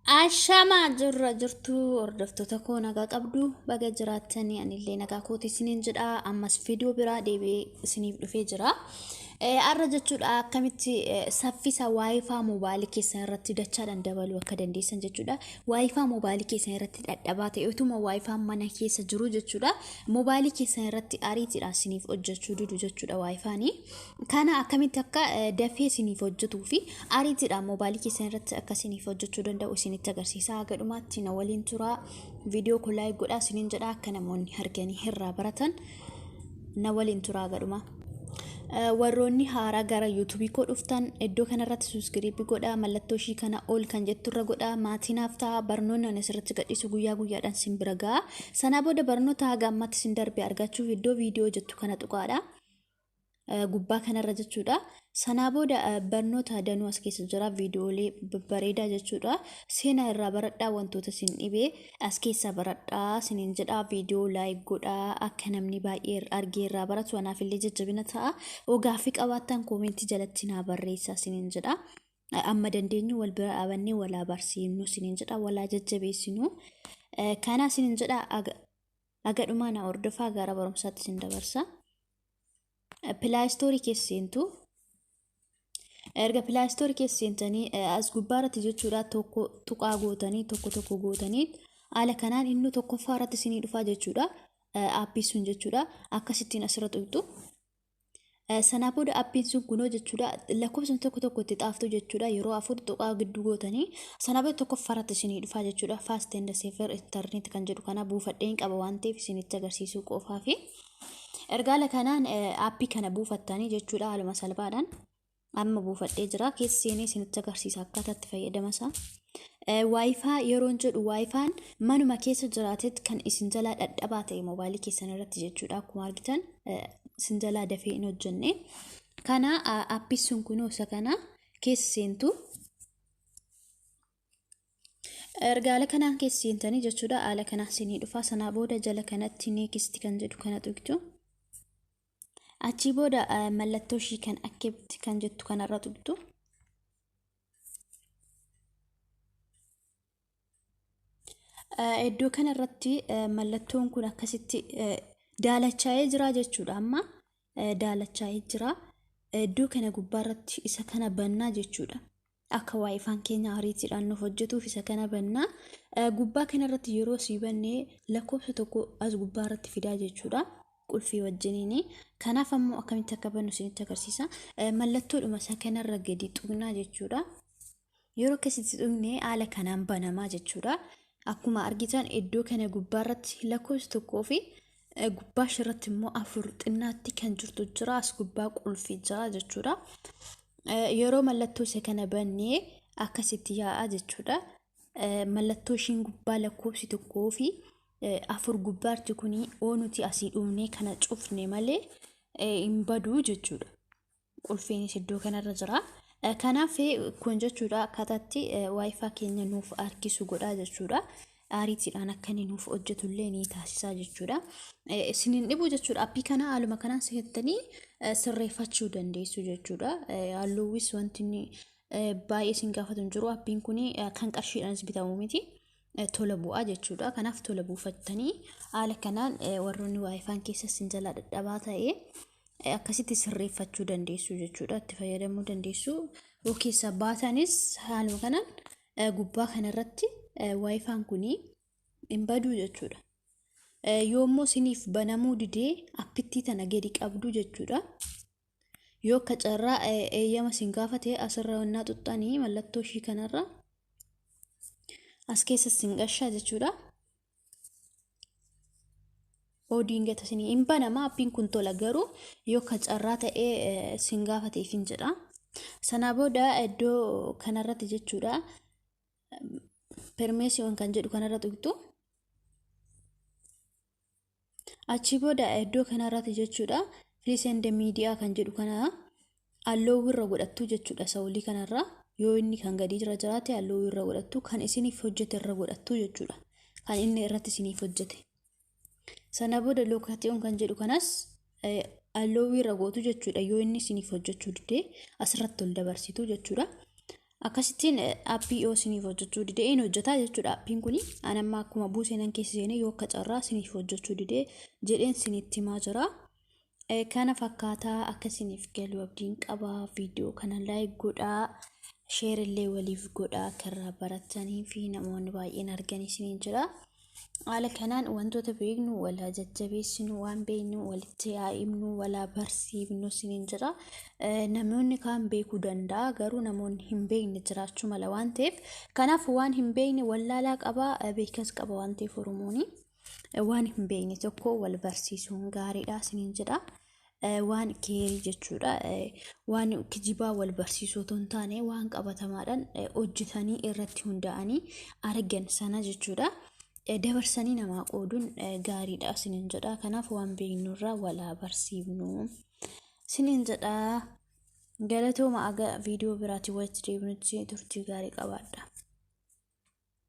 Ashama jirtu hordoftoota koo nagaa qabdu baga jiraatanii anillee nagaa kooti isiniin jedha ammas viidiyoo biraa deebi'ee isiniif dhufee jira. Arra jechuudha akkamitti saffisa waayifaa moobaayilii keessan irratti dachaadhaan dabaluu akka dandeessan jechuudha. Waayifaa moobaayilii keessan irratti dadhabaa ta'e utuma waayifaa mana keessa jiru jechuudha. Moobaayilii keessan irratti ariitiidhaan isiniif hojjechuu didu jechuudha waayifaanii. Kana akkamitti akka dafee isiniif hojjetuu fi ariitiidhaan moobaayilii keessan irratti akka isiniif hojjechuu danda'u isinitti agarsiisa. Gadhumaatti na waliin tura viidiyoo kun laayik godhaa isiniin jedha akka namoonni arganii irraa baratan na waliin tura gadhuma. Warroonni haaraa gara YouTube koo dhuftan iddoo kanarratti subscribe godhaa mallattoo ishii kana ol kan jetturra godhaa maatiinaaf ta'a barnoonni ani asirratti gadhiisu guyyaa guyyaadhaan sin bira ga'a. Sanaa booda barnoota haga ammatti sin darbe argachuuf iddoo viidiyoo jettu kana tuqaadha. Gubbaa kanarra jechuudha. Sanaa booda barnoota danuu as keessa jira viidiyoolee babbareedaa jechuudha. Seenaa irraa baradhaa wantoota sin dhibee as keessa baradhaa siniin jedhaa viidiyoo laayik godhaa akka namni baay'ee argee irraa baratu anaaf illee jajjabina ta'a. Ogaaffii qabaattan koomentii jalatti naa barreessaa siniin jedha. Amma dandeenyu wal bira dhaabannee walaa barsiifnu siniin jedha walaa jajjabeessinu. Kana siniin jedha agadhumaa na hordofaa gara barumsaatti sin dabarsa. Play Store keesseentu erga Play Store keesseentanii as gubbaarratti jechuudha tokko tuqaa gootanii tokko gootanii haala kanaan inni tokkoffaa irratti isinii dhufaa jechuudha. Aappii sun jechuudha akkasittiin asirra tuqxu. Sanaa booda aappiin sun kunoo jechuudha lakkoofsa tokko itti xaaftu jechuudha yeroo afur tuqaa gidduu gootanii sanaa booda tokkoffaa irratti isinii dhufaa jechuudha. Fast and safer internet kan jedhu kana buufadheen qaba waan ta'eef isinitti agarsiisuu qofaa fi ergaala kanaan aappii kana buufattanii jechuudha haaluma salphaadhaan amma buufadhee jira keesseenii isinitti agarsiisa akkaataa itti fayyadamasaa. Waayifaa yeroon jedhu waayifaan manuma keessa jiraatetti kan isin jalaa dadhabaa ta'e moobaayilii keessan irratti jechuudha akkuma argitan isin jalaa dafee hin hojjenne. Kana aappii sun kunoo isa kana keesseentu ergaala kanaan keesseentanii jechuudha haala kanaan isinii dhufa. Sanaa booda jala kanatti neekistii kan jedhu kana tuqxu. Achi booda mallattoo ishii kan akkeetti kan jettu kanarra tuqxu. Iddoo kanarratti mallattoon kun akkasitti daalachaa'ee jira jechuudha. Amma daalachaa'ee jira. Iddoo kana gubbaarratti isa kana bannaa jechuudha. Akka waayifaan keenya ariitiidhaan nuuf hojjetuuf isa kana bannaa. Gubbaa kanarratti yeroo sii bannee lakkoofsa tokko as gubbaarratti fidaa jechuudha. Qulfii wajjiniini. Kanaaf ammoo akkamitti akka bannu isinitti agarsiisa. Mallattoodhuma isa kanarra gadi tuqnaa jechuudha. Yeroo akkasitti tuqnee haala kanaan banamaa jechuudha. Akkuma argitan iddoo kana gubbaarratti lakkoofsa tokkoo fi gubbaa irratti immoo afur xinnaatti kan jirtu jira as gubbaa qulfii jira jechuudha. Yeroo mallattoo isa kana bannee akkasitti yaa'a jechuudha. Mallattoo ishiin gubbaa lakkoofsi tokkoo fi afur gubbaarti kuni oonuti asii dhumnee kana cufne malee hin baduu jechuudha. Qulfiinis iddoo kanarra jira. Kanaaf kun jechuudha akkaataatti waayifaa keenya nuuf harkisu godhaa jechuudha. Ariitiidhaan akka inni nuuf hojjetullee ni taasisaa jechuudha. Isiniin dhibu jechuudha aappii kana haaluma kanaan seettanii sirreeffachuu dandeessu jechuudha. Halluuwwis wanti baay'ee isin gaafatu hin jiru aappiin kun kan qarshiidhaanis bitamu miti. Tola bu'aa jechuudha. Kanaaf tola buufattanii haala kanaan warroonni waayifaan keessa isin jalaa dadhabaa ta'e akkasitti sirreeffachuu dandeessu jechuudha. Itti fayyadamuu dandeessu. Yoo keessa baatanis haaluma kanaan gubbaa kanarratti waayifaan kuni hin baduu jechuudha. Yoommoo isiniif banamuu didee appittii tana gadi qabdu jechuudha. Yoo akka carraa eeyyama isin gaafate asirra wannaa xuxxanii mallattoo ishii kanarra as keessa isin gashaa jechuudha. Oodiin gata isinii hin banama aappiin kun tola garuu yoo akka carraa ta'ee isin gaafateef hin jedha. Sanaa booda iddoo kanarratti jechuudha. Permeesiyoon kan jedhu kanarra tuqxu. Achi booda iddoo kanarratti jechuudha. Filisende miidiyaa kan jedhu kana halluu irra godhattu jechuudha sawulii kanarra. Yoo inni kan gadi jira jiraate halluu irra godhattu kan isiniif hojjete irra godhattu jechuudha. Kan inni irratti isiniif hojjete. Sana booda lookaatiyoon kan jedhu kanas halluu irra gootu jechuudha. Yoo inni isiniif hojjechuu didee asirratti ol dabarsitu jechuudha. akkasittiin aappii yoo isiniif hojjechuu didee in hojjetaa jechuudha. Aappiin kuni ani amma akkuma buuseenan keessa seenee yoo akka carraa isiniif hojjechuu didee jedheen isinitti himaa jira. Kana fakkaataa akka isiniif galu abdiin qaba. Viidiyoo kana laayik godhaa, sheer illee waliif godhaa akka irraa baratanii fi namoonni baay'een arganii isiniin jira. Haala kanaan wantoota beeknu walaa jajjabeessinu, waan beeknu walitti yaa'imnu, walaa barsiifnu isiniin jira. Namoonni kaan beekuu danda'a, garuu namoonni hin beekne jiraachuu mala waan ta'eef, kanaaf waan hin beekne wallaalaa qaba, beekas qaba waan ta'eef Oromooni. Waan hin beekne tokko wal barsiisuun gaariidha isiniin jedha. Waan keerii jechuudha. Waan kijibaa wal barsiisuu otoo hin taane waan qabatamaadhaan hojjetanii irratti hundaa'anii argan sana jechuudha. Dabarsanii namaa qooduun gaariidha isiniin jedha. Kanaaf waan beeknurraa walaa barsiifnu isiniin jedha. Galatooma aga viidiyoo biraatti walitti deebinutti turtii gaarii qabaadha.